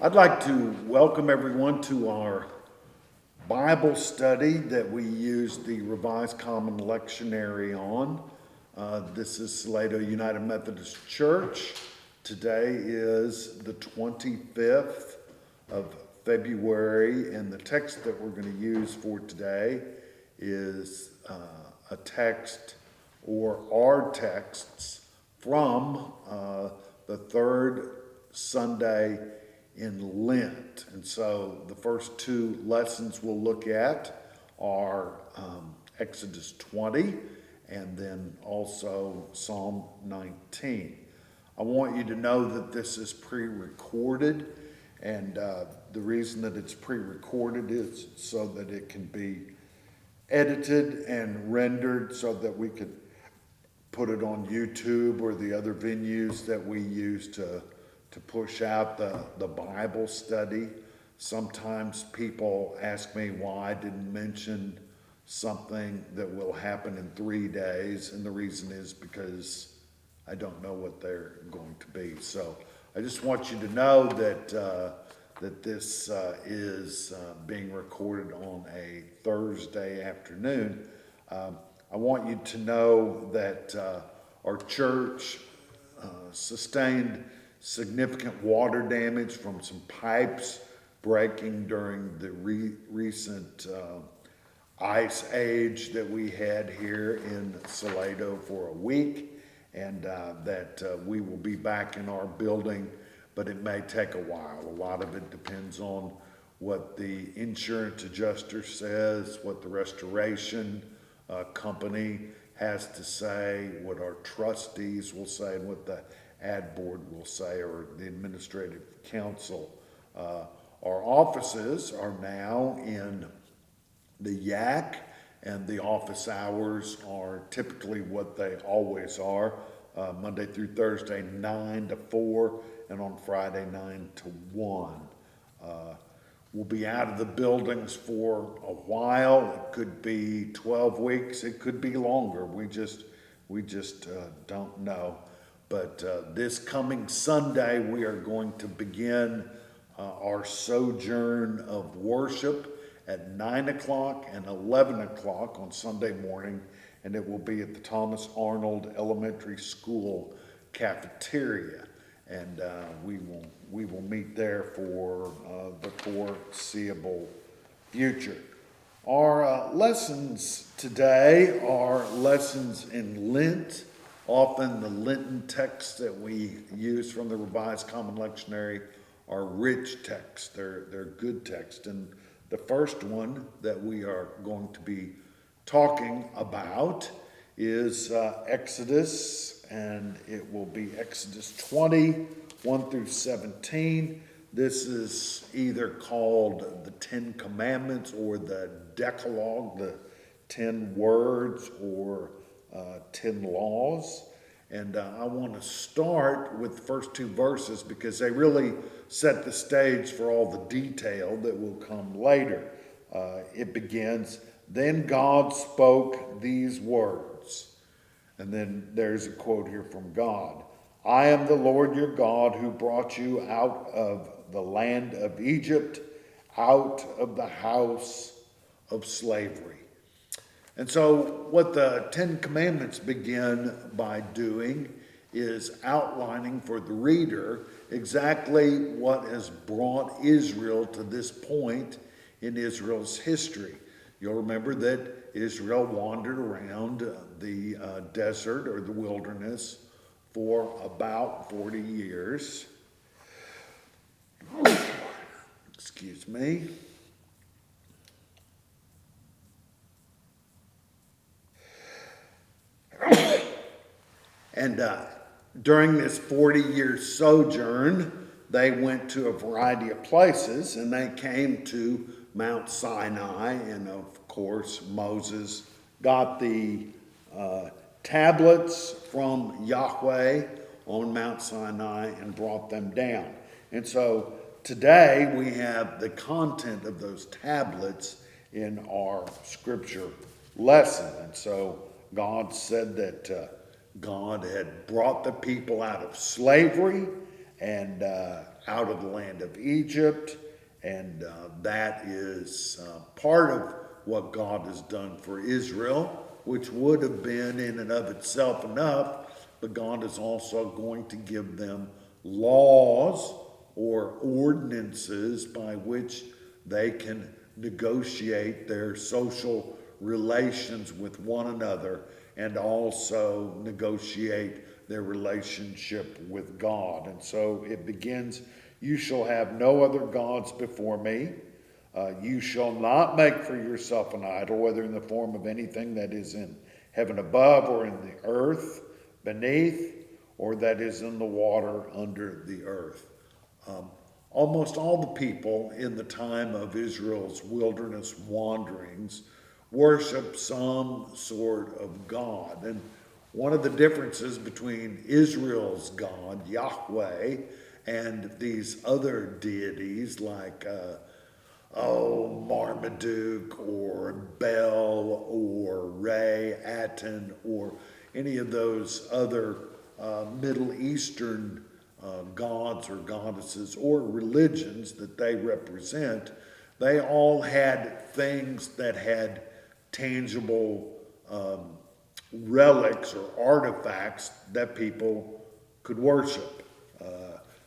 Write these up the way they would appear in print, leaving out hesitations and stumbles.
I'd like to welcome everyone to our Bible study that we use the Revised Common Lectionary on. This is Salado United Methodist Church. Today is the 25th of February, and the text that we're going to use for today is a text or our texts from the third Sunday in Lent. And so the first two lessons we'll look at are Exodus 20 and then also Psalm 19. I want you to know that this is pre-recorded, and the reason that it's pre-recorded is so that it can be edited and rendered so that we could put it on YouTube or the other venues that we use to push out the Bible study. Sometimes people ask me why I didn't mention something that will happen in 3 days, and the reason is because I don't know what they're going to be. So I just want you to know that that this is being recorded on a Thursday afternoon. I want you to know that our church sustained significant water damage from some pipes breaking during the recent ice age that we had here in Salado for a week, and that we will be back in our building, but it may take a while. A lot of it depends on what the insurance adjuster says, what the restoration company has to say, what our trustees will say, and what the ad board will say, or the administrative council. Our offices are now in the Yak, and the office hours are typically what they always are, Monday through Thursday, 9 to 4, and on Friday, 9 to 1. We'll be out of the buildings for a while. It could be 12 weeks. It could be longer. We just don't know. But this coming Sunday, we are going to begin our sojourn of worship at 9 o'clock and 11 o'clock on Sunday morning, and it will be at the Thomas Arnold Elementary School cafeteria. And we will meet there for the foreseeable future. Our lessons today are lessons in Lent. Often the Lenten texts that we use from the Revised Common Lectionary are rich texts. They're good texts. And the first one that we are going to be talking about is Exodus, and it will be Exodus 20, 1 through 17. This is either called the 10 Commandments or the Decalogue, the 10 words or 10 laws. And I want to start with the first two verses because they really set the stage for all the detail that will come later. It begins, "Then God spoke these words." And then there's a quote here from God. "I am the Lord your God who brought you out of the land of Egypt, out of the house of slavery." And so what the 10 Commandments begin by doing is outlining for the reader exactly what has brought Israel to this point in Israel's history. You'll remember that Israel wandered around the desert or the wilderness for about 40 years. Excuse me. And during this 40-year sojourn, they went to a variety of places, and they came to Mount Sinai, and of course Moses got the tablets from Yahweh on Mount Sinai and brought them down. And so today we have the content of those tablets in our scripture lesson. And so God said that God had brought the people out of slavery, and out of the land of Egypt, and that is part of what God has done for Israel, which would have been in and of itself enough, but God is also going to give them laws or ordinances by which they can negotiate their social relations with one another and also negotiate their relationship with God. And so it begins, you shall have no other gods before me. You shall not make for yourself an idol, whether in the form of anything that is in heaven above or in the earth beneath, or that is in the water under the earth. Almost all the people in the time of Israel's wilderness wanderings worship some sort of God. And one of the differences between Israel's God, Yahweh, and these other deities like Marmaduke or Bel or Re, Aten, or any of those other Middle Eastern gods or goddesses or religions that they represent, they all had things that had tangible relics or artifacts that people could worship.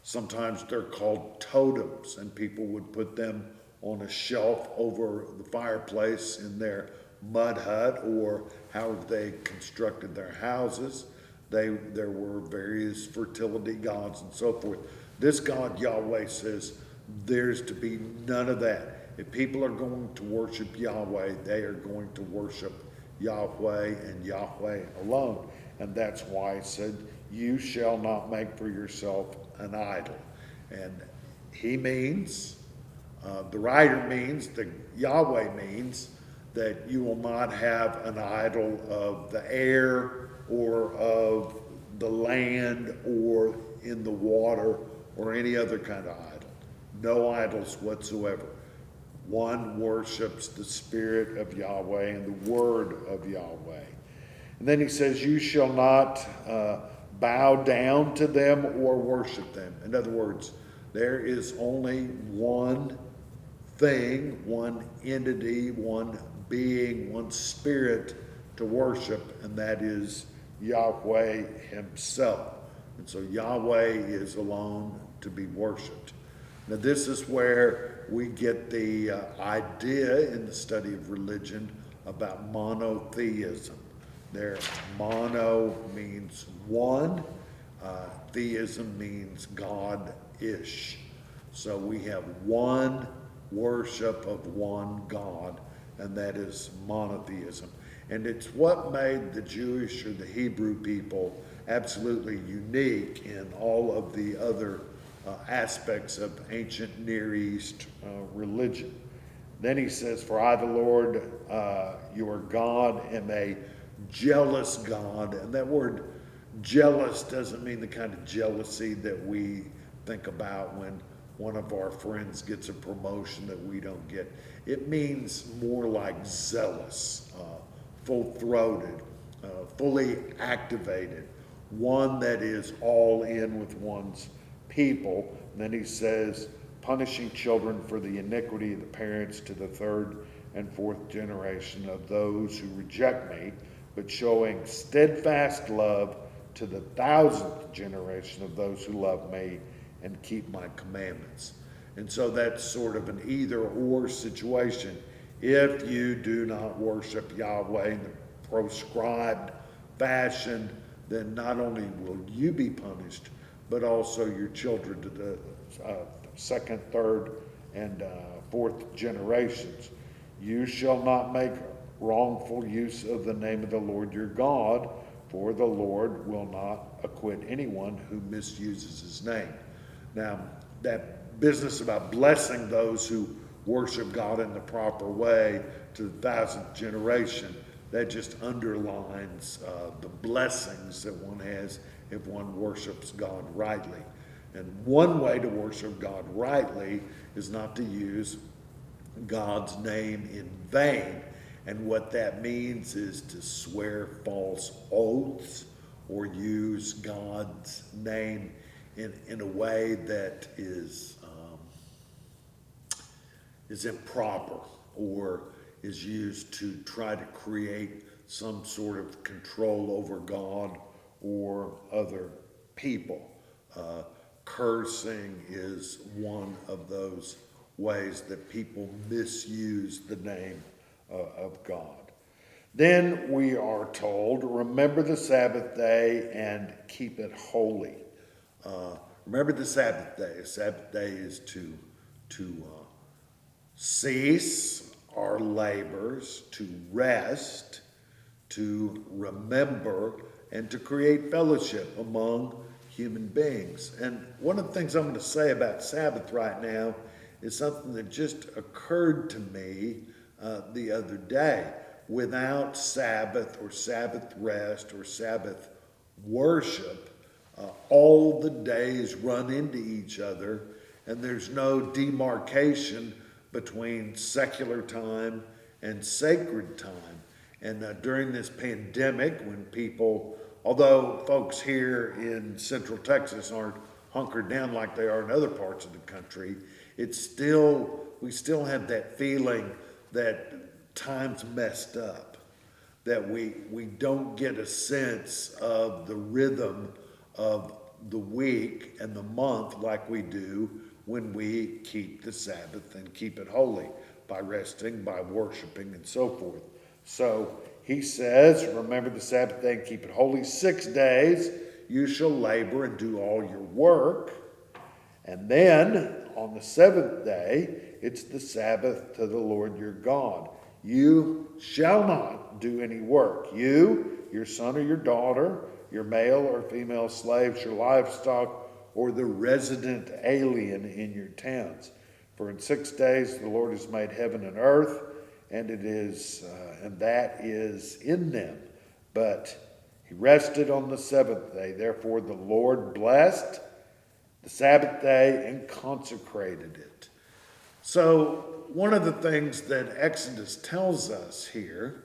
Sometimes they're called totems, and people would put them on a shelf over the fireplace in their mud hut or however they constructed their houses. There were various fertility gods and so forth. This God, Yahweh, says there's to be none of that. If people are going to worship Yahweh, they are going to worship Yahweh and Yahweh alone. And that's why it said, you shall not make for yourself an idol. And he means, the writer means, the Yahweh means that you will not have an idol of the air or of the land or in the water or any other kind of idol. No idols whatsoever. One worships the Spirit of Yahweh and the Word of Yahweh. And then he says, you shall not bow down to them or worship them. In other words, there is only one thing, one entity, one being, one spirit to worship, and that is Yahweh himself. And so Yahweh is alone to be worshiped. Now this is where we get the idea in the study of religion about monotheism. There, mono means one, theism means God-ish. So we have one worship of one God, and that is monotheism. And it's what made the Jewish or the Hebrew people absolutely unique in all of the other aspects of ancient Near East religion. Then he says, for I, the Lord, your God, am a jealous God. And that word jealous doesn't mean the kind of jealousy that we think about when one of our friends gets a promotion that we don't get. It means more like zealous, full-throated, fully activated, one that is all in with one's people. And then he says, punishing children for the iniquity of the parents to the third and fourth generation of those who reject me, but showing steadfast love to the 1,000th generation of those who love me and keep my commandments. And so that's sort of an either-or situation. If you do not worship Yahweh in the proscribed fashion, then not only will you be punished, but also your children to the second, third, and fourth generations. You shall not make wrongful use of the name of the Lord your God, for the Lord will not acquit anyone who misuses his name. Now, that business about blessing those who worship God in the proper way to the 1,000th generation, that just underlines the blessings that one has if one worships God rightly. And one way to worship God rightly is not to use God's name in vain. And what that means is to swear false oaths or use God's name in a way that is improper or is used to try to create some sort of control over God or other people. Cursing is one of those ways that people misuse the name of God. Then we are told, remember the Sabbath day and keep it holy. Remember the Sabbath day. Sabbath day is to cease our labors, to rest, to remember, and to create fellowship among human beings. And one of the things I'm going to say about Sabbath right now is something that just occurred to me the other day. Without Sabbath or Sabbath rest or Sabbath worship, all the days run into each other, and there's no demarcation between secular time and sacred time. And during this pandemic, when people, although folks here in Central Texas aren't hunkered down like they are in other parts of the country, we still have that feeling that time's messed up, that we don't get a sense of the rhythm of the week and the month like we do when we keep the Sabbath and keep it holy by resting, by worshiping, and so forth. So he says, remember the Sabbath day and keep it holy. 6 days you shall labor and do all your work. And then on the 7th day, it's the Sabbath to the Lord your God. You shall not do any work. You, your son or your daughter, your male or female slaves, your livestock, or the resident alien in your towns. For in 6 days the Lord has made heaven and earth, and that is in them. But he rested on the 7th day. Therefore the Lord blessed the Sabbath day and consecrated it. So one of the things that Exodus tells us here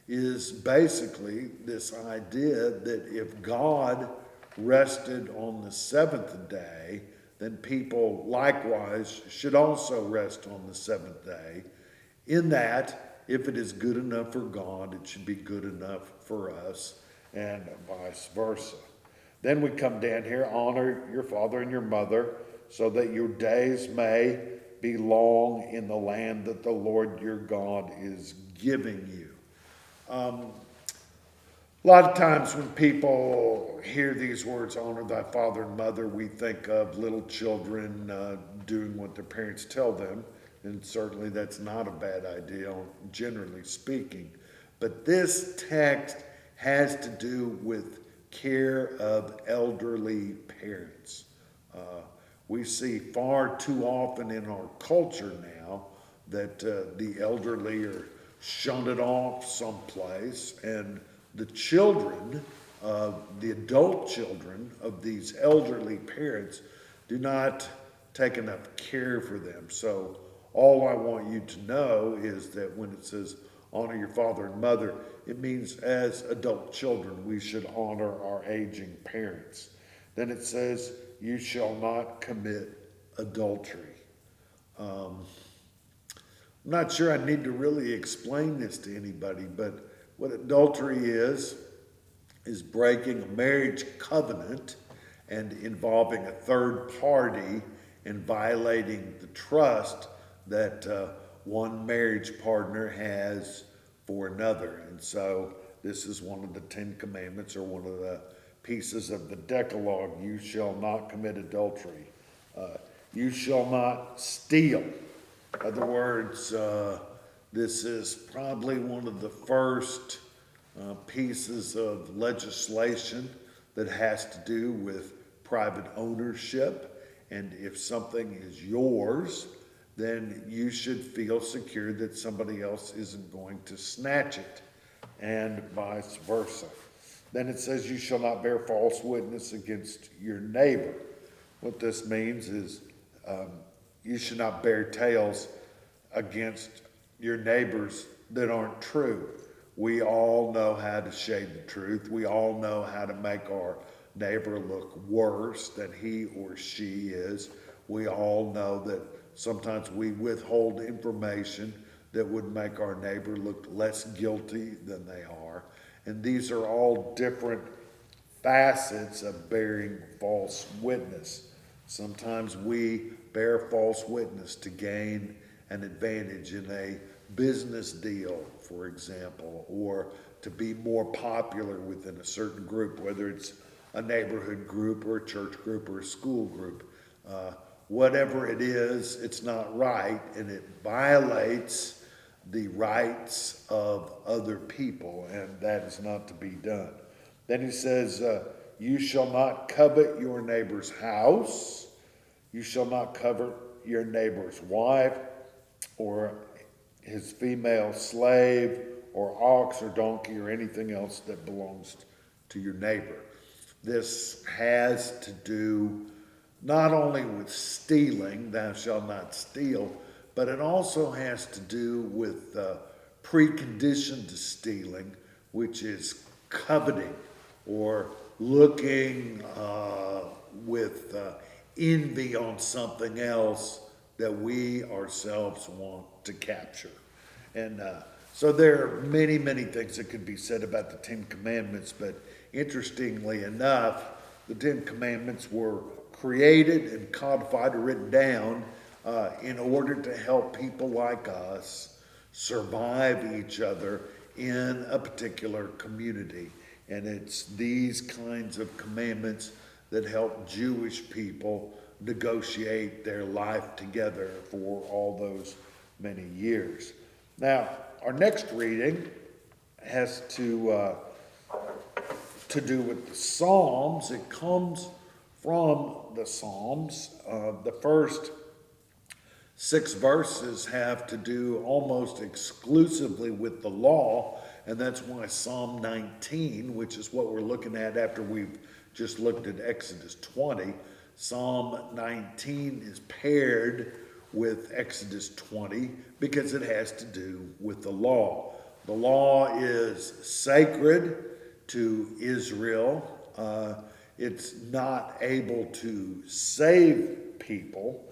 is basically this idea that if God rested on the 7th day, then people likewise should also rest on the 7th day, in that if it is good enough for God, it should be good enough for us, and vice versa. Then we come down here, honor your father and your mother, so that your days may be long in the land that the Lord your God is giving you. A lot of times when people hear these words, honor thy father and mother, we think of little children doing what their parents tell them. And certainly that's not a bad idea, generally speaking. But this text has to do with care of elderly parents. We see far too often in our culture now that the elderly are shunted off someplace, and the children, the adult children of these elderly parents do not take enough care for them. So all I want you to know is that when it says honor your father and mother, it means as adult children we should honor our aging parents. Then it says you shall not commit adultery. I'm not sure I need to really explain this to anybody, but what adultery is breaking a marriage covenant and involving a third party and violating the trust that one marriage partner has for another. And so this is one of the 10 commandments, or one of the pieces of the Decalogue. You shall not commit adultery. You shall not steal. In other words, this is probably one of the first pieces of legislation that has to do with private ownership. And if something is yours, then you should feel secure that somebody else isn't going to snatch it, and vice versa. Then it says you shall not bear false witness against your neighbor. What this means is you should not bear tales against your neighbors that aren't true. We all know how to shade the truth. We all know how to make our neighbor look worse than he or she is. We all know that sometimes we withhold information that would make our neighbor look less guilty than they are. And these are all different facets of bearing false witness. Sometimes we bear false witness to gain an advantage in a business deal, for example, or to be more popular within a certain group, whether it's a neighborhood group or a church group or a school group. Whatever it is, it's not right, and it violates the rights of other people, and that is not to be done. Then he says, you shall not covet your neighbor's house. You shall not covet your neighbor's wife, or his female slave, or ox, or donkey, or anything else that belongs to your neighbor. This has to do not only with stealing, thou shalt not steal, but it also has to do with precondition to stealing, which is coveting or looking with envy on something else that we ourselves want to capture. And so there are many, many things that could be said about the Ten Commandments, but interestingly enough, the Ten Commandments were created and codified or written down in order to help people like us survive each other in a particular community. And it's these kinds of commandments that help Jewish people negotiate their life together for all those many years. Now, our next reading has to do with the Psalms. It comes from the Psalms. The first 6 verses have to do almost exclusively with the law, and that's why Psalm 19, which is what we're looking at after we've just looked at Exodus 20, Psalm 19 is paired with Exodus 20 because it has to do with the law. The law is sacred to Israel. It's not able to save people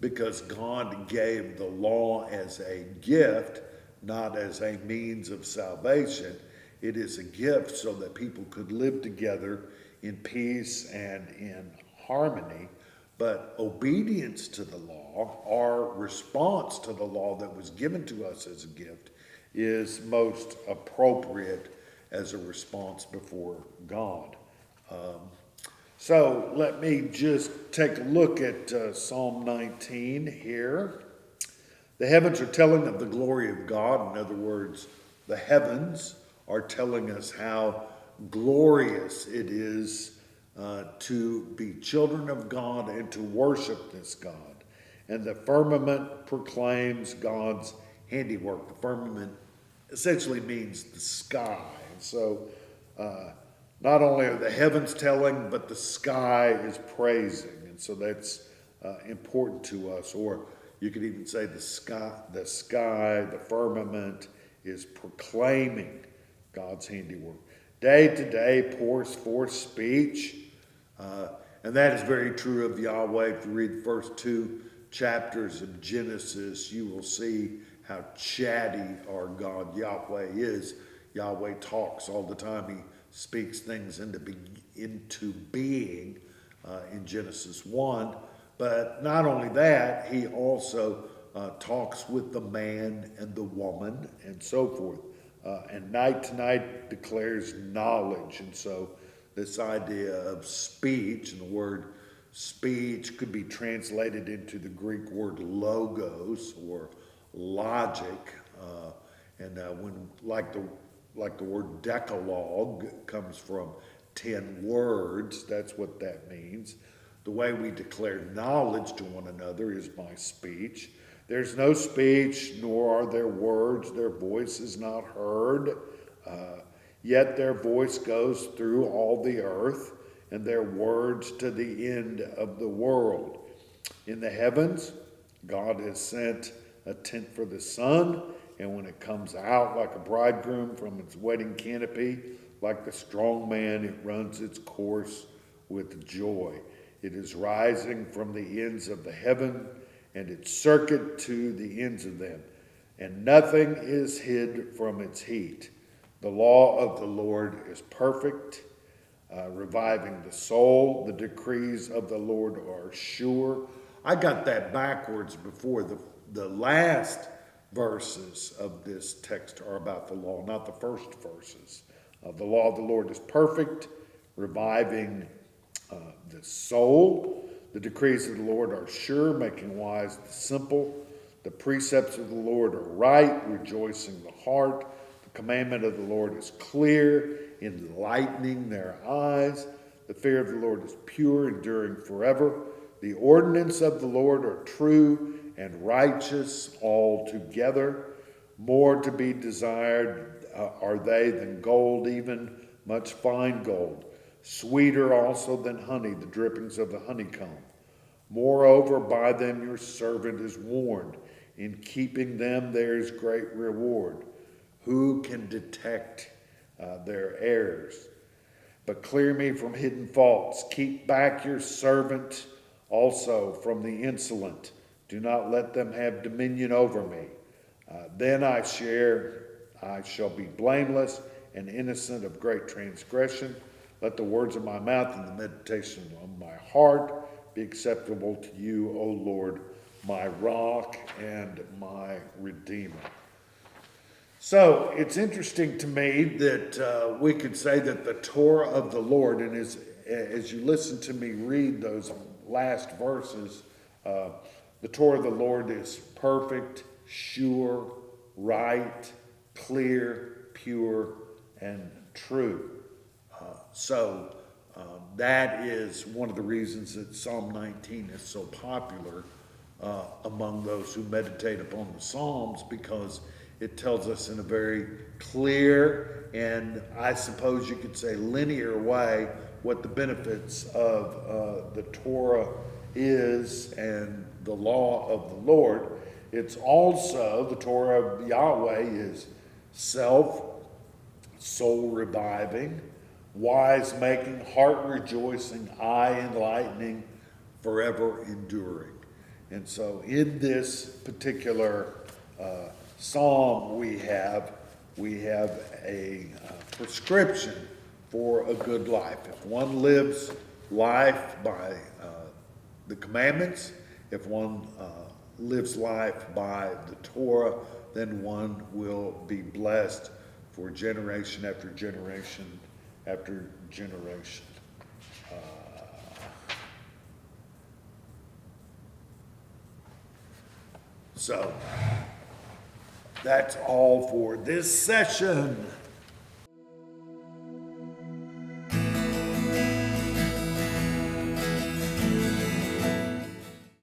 because God gave the law as a gift, not as a means of salvation. It is a gift so that people could live together in peace and in harmony. But obedience to the law, our response to the law that was given to us as a gift, is most appropriate as a response before God. So let me just take a look at Psalm 19 here. The heavens are telling of the glory of God. In other words, the heavens are telling us how glorious it is to be children of God and to worship this God. And the firmament proclaims God's handiwork. The firmament essentially means the sky. And so not only are the heavens telling, but the sky is praising. And so that's important to us. Or you could even say the sky, the firmament is proclaiming God's handiwork. Day to day pours forth speech. And that is very true of Yahweh. If you read the first 2 chapters of Genesis, you will see how chatty our God Yahweh is. Yahweh talks all the time. He speaks things into being in Genesis 1. But not only that, he also talks with the man and the woman and so forth. And night to night declares knowledge. And so this idea of speech, and the word speech could be translated into the Greek word logos or logic. When like the word decalogue comes from 10 words, that's what that means. The way we declare knowledge to one another is by speech. There's no speech, nor are there words. Their voice is not heard. Yet their voice goes through all the earth, and their words to the end of the world. In the heavens, God has sent a tent for the sun, and when it comes out like a bridegroom from its wedding canopy, Like the strong man, it runs its course with joy. It is rising from the ends of the heaven, and its circuit to the ends of them. And nothing is hid from its heat. The law of the Lord is perfect, reviving the soul. The decrees of the Lord are sure. I got that backwards before. The last verses of this text are about the law, not the first verses. The law of the Lord is perfect, reviving the soul. The decrees of the Lord are sure, making wise the simple. The precepts of the Lord are right, rejoicing the heart. The commandment of the Lord is clear, enlightening their eyes. The fear of the Lord is pure, enduring forever. The ordinance of the Lord are true and righteous altogether. More to be desired are they than gold, even much fine gold. Sweeter also than honey, the drippings of the honeycomb. Moreover, by them your servant is warned. In keeping them there is great reward. Who can detect their errors? But clear me from hidden faults. Keep back your servant also from the insolent. Do not let them have dominion over me. Then I shall be blameless and innocent of great transgression. Let the words of my mouth and the meditation of my heart be acceptable to you, O Lord, my rock and my redeemer. So it's interesting to me that we could say that the Torah of the Lord, and as you listen to me read those last verses, the Torah of the Lord is perfect, sure, right, clear, pure, and true. So that is one of the reasons that Psalm 19 is so popular among those who meditate upon the Psalms, because it tells us in a very clear and, I suppose you could say, linear way what the benefits of the Torah is and the law of the Lord. It's also, the Torah of Yahweh is soul reviving, wise making, heart rejoicing, eye enlightening, forever enduring. And so in this particular psalm we have a prescription for a good life. If one lives life by the commandments, if one lives life by the Torah, then one will be blessed for generation after generation after generation. So that's all for this session.